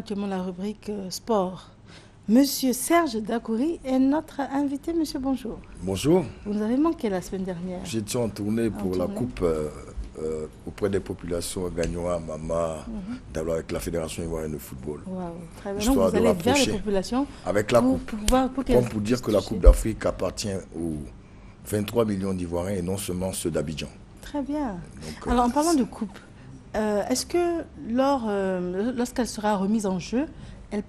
Actuellement la rubrique sport. Monsieur Serge Dakouri est notre invité. Monsieur, bonjour. Bonjour. Vous nous avez manqué la semaine dernière. J'étais en tournée pour la coupe auprès des populations gagnant à Mama, d'abord avec la Fédération ivoirienne de football. Wow, très bien. Donc Histoire vous de allez vers les rapprocher populations avec la coupe. Comme pour dire que la Coupe d'Afrique appartient aux 23 millions d'Ivoiriens et non seulement ceux d'Abidjan. Très bien. Donc, alors en parlant de coupe, est-ce que lorsqu'elle sera remise en jeu,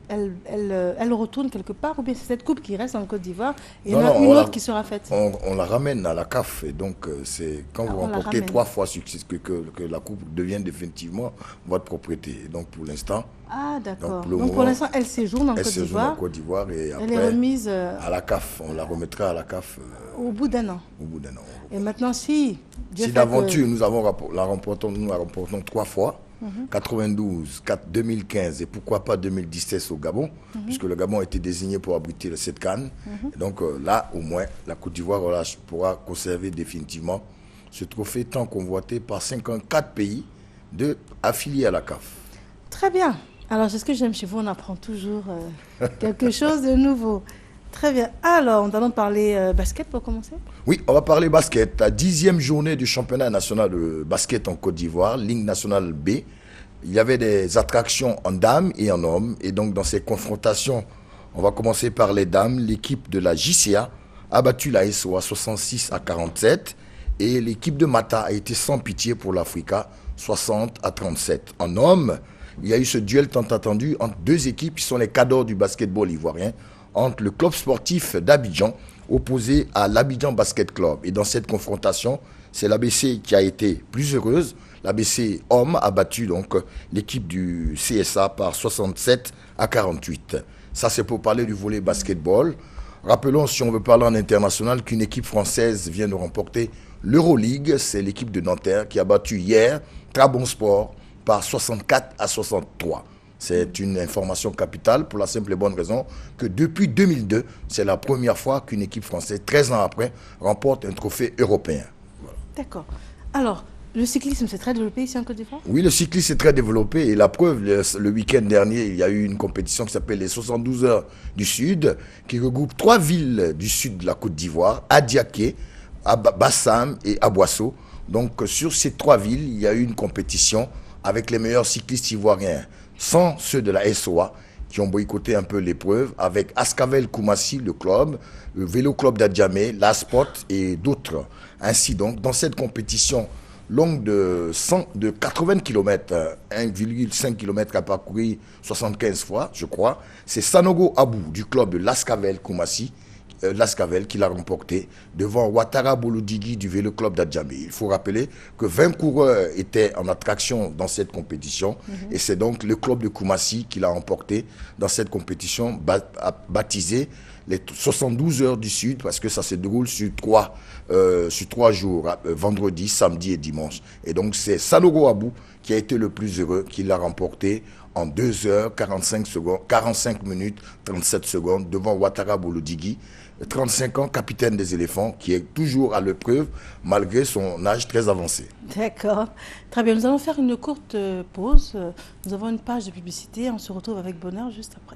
elle retourne quelque part, ou bien c'est cette coupe qui reste en Côte d'Ivoire et il y en a une autre qui sera faite? On la ramène à la CAF et donc c'est quand vous remportez 3 fois succès que la coupe devient définitivement votre propriété. Et donc pour l'instant, ah d'accord. Donc pour l'instant elle séjourne en Côte d'Ivoire et après elle est remise à la CAF. On la remettra à la CAF au bout d'un an. Au bout d'un an. Et maintenant si d'aventure nous la remportons 3 fois. 92, 2015 et pourquoi pas 2017 au Gabon, puisque le Gabon a été désigné pour abriter cette CAN. Donc là, au moins, la Côte d'Ivoire pourra conserver définitivement ce trophée tant convoité par 54 pays affiliés à la CAF. Très bien. Alors, c'est ce que j'aime chez vous, on apprend toujours quelque chose de nouveau. Très bien. Alors, nous allons parler basket pour commencer. Oui, on va parler basket. La 10e journée du championnat national de basket en Côte d'Ivoire, Ligue nationale B. Il y avait des attractions en dames et en hommes. Et donc, dans ces confrontations, on va commencer par les dames. L'équipe de la JCA a battu la SOA 66-47. Et l'équipe de Mata a été sans pitié pour l'Africa, 60-37. En hommes, il y a eu ce duel tant attendu entre deux équipes qui sont les cadors du basketball ivoirien, entre le club sportif d'Abidjan opposé à l'Abidjan Basket Club. Et dans cette confrontation, c'est l'ABC qui a été plus heureuse. L'ABC Homme a battu donc l'équipe du CSA par 67-48. Ça, c'est pour parler du volley basketball. Rappelons, si on veut parler en international, qu'une équipe française vient de remporter l'Euroleague. C'est l'équipe de Nanterre qui a battu hier Trabzonspor par 64-63. C'est une information capitale pour la simple et bonne raison que depuis 2002, c'est la première fois qu'une équipe française, 13 ans après, remporte un trophée européen. Voilà. D'accord. Alors, le cyclisme s'est très développé ici en Côte d'Ivoire? Oui, le cyclisme est très développé et la preuve, le week-end dernier, il y a eu une compétition qui s'appelle les 72 heures du Sud, qui regroupe 3 villes du sud de la Côte d'Ivoire, Adiaké, Bassam et Aboissou. Donc sur ces 3 villes, il y a eu une compétition avec les meilleurs cyclistes ivoiriens, sans ceux de la SOA qui ont boycotté un peu l'épreuve, avec Ascavel Koumassi, le club, le Vélo Club d'Adjamé, l'Asport et d'autres. Ainsi donc, dans cette compétition longue de 80 km, 1,5 km à parcourir 75 fois, je crois, c'est Sanogo Abou du club de l'Ascavel Koumassi, l'Ascavel qui l'a remporté devant Ouattara Bolodigi du Vélo Club d'Adjamé. Il faut rappeler que 20 coureurs étaient en attraction dans cette compétition et c'est donc le club de Koumassi qui l'a remporté dans cette compétition baptisée les 72 heures du Sud parce que ça se déroule sur 3 jours, vendredi, samedi et dimanche. Et donc c'est Sanogo Abou qui a été le plus heureux, qui l'a remporté en 2 heures 45 minutes 37 secondes devant Ouattara Bolodigi, 35 ans, capitaine des éléphants, qui est toujours à l'épreuve malgré son âge très avancé. D'accord. Très bien, nous allons faire une courte pause. Nous avons une page de publicité, on se retrouve avec bonheur juste après.